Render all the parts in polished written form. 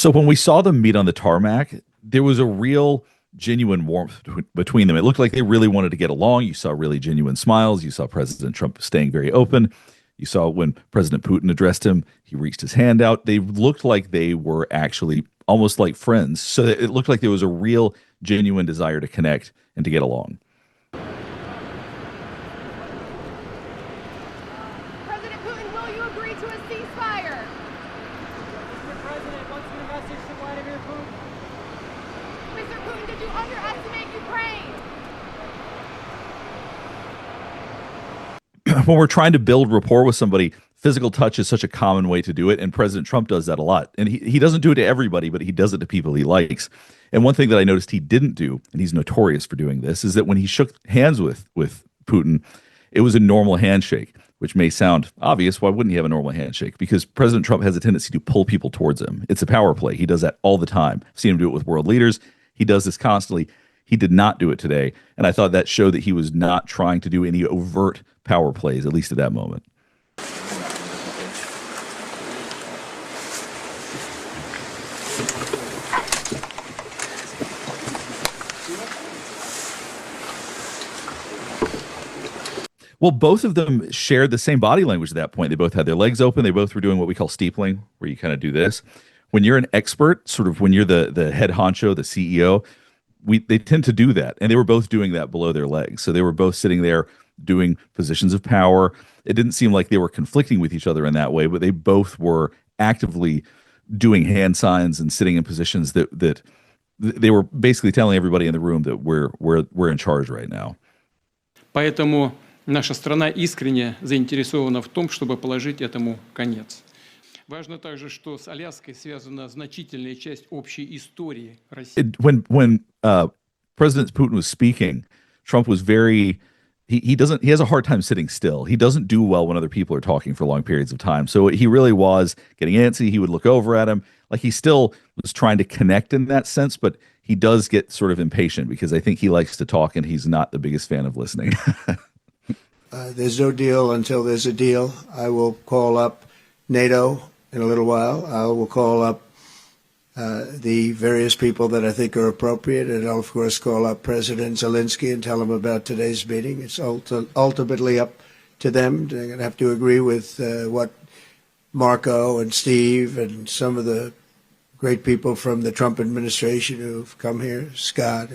So when we saw them meet on the tarmac, there was a real genuine warmth between them. It looked like they really wanted to get along. You saw really genuine smiles. You saw President Trump staying very open. You saw when President Putin addressed him, he reached his hand out. They looked like they were actually almost like friends. So it looked like there was a real genuine desire to connect and to get along. President Putin, will you agree to a ceasefire? Mr. President, what's your message to Vladimir Putin? Mr. Putin, did you underestimate Ukraine? When we're trying to build rapport with somebody, physical touch is such a common way to do it. And President Trump does that a lot. And he doesn't do it to everybody, but he does it to people he likes. And one thing that I noticed he didn't do, and he's notorious for doing this, is that when he shook hands with Putin, it was a normal handshake, which may sound obvious. Why wouldn't he have a normal handshake? Because President Trump has a tendency to pull people towards him. It's a power play. He does that all the time. I've seen him do it with world leaders. He does this constantly. He did not do it today. And I thought that showed that he was not trying to do any overt power plays, at least at that moment. Well, both of them shared the same body language at that point. They both had their legs open. They both were doing what we call steepling, where you kind of do this. When you're an expert, sort of when you're the head honcho, the CEO, they tend to do that. And they were both doing that below their legs. So they were both sitting there doing positions of power. It didn't seem like they were conflicting with each other in that way, but they both were actively doing hand signs and sitting in positions that they were basically telling everybody in the room that we're in charge right now. Поэтому наша страна искренне заинтересована в том, чтобы положить этому конец. Важно также, что с Аляской связана значительная часть общей истории России. When President Putin was speaking, Trump was very he has a hard time sitting still. He doesn't do well when other people are talking for long periods of time. So he really was getting antsy. He would look over at him. Like he still was trying to connect in that sense, but he does get sort of impatient because I think he likes to talk and he's not the biggest fan of listening. There's no deal until there's a deal. I will call up NATO in a little while. I will call up the various people that I think are appropriate, and I'll, of course, call up President Zelensky and tell him about today's meeting. It's ultimately up to them. They're going to have to agree with what Marco and Steve and some of the great people from the Trump administration who've come here, Scott.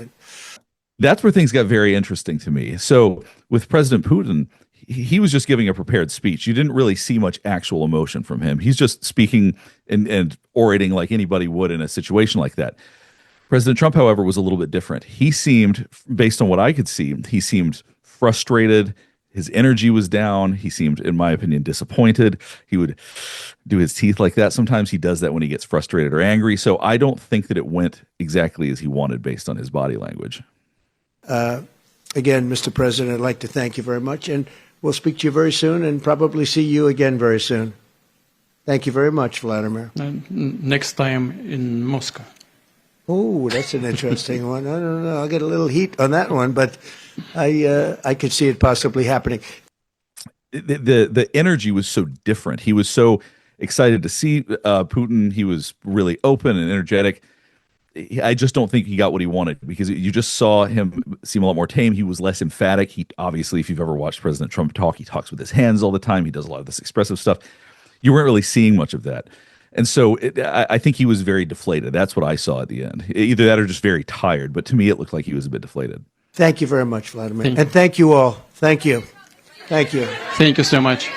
That's where things got very interesting to me. So with President Putin, he was just giving a prepared speech. You didn't really see much actual emotion from him. He's just speaking and orating like anybody would in a situation like that. President Trump, however, was a little bit different. He seemed, based on what I could see, he seemed frustrated. His energy was down. He seemed, in my opinion, disappointed. He would do his teeth like that. Sometimes he does that when he gets frustrated or angry. So I don't think that it went exactly as he wanted based on his body language. Again, Mr. President, I'd like to thank you very much, and we'll speak to you very soon and probably see you again very soon. Thank you very much, Vladimir. Next time in Moscow. Oh, that's an interesting one. I don't know. I'll get a little heat on that one, but I could see it possibly happening. The energy was so different. He was so excited to see Putin. He was really open and energetic. I just don't think he got what he wanted because you just saw him seem a lot more tame. He was less emphatic. He obviously, if you've ever watched President Trump talk, he talks with his hands all the time. He does a lot of this expressive stuff. You weren't really seeing much of that. And so I think he was very deflated. That's what I saw at the end. Either that or just very tired. But to me, it looked like he was a bit deflated. Thank you very much, Vladimir. And thank you all. Thank you. Thank you. Thank you so much.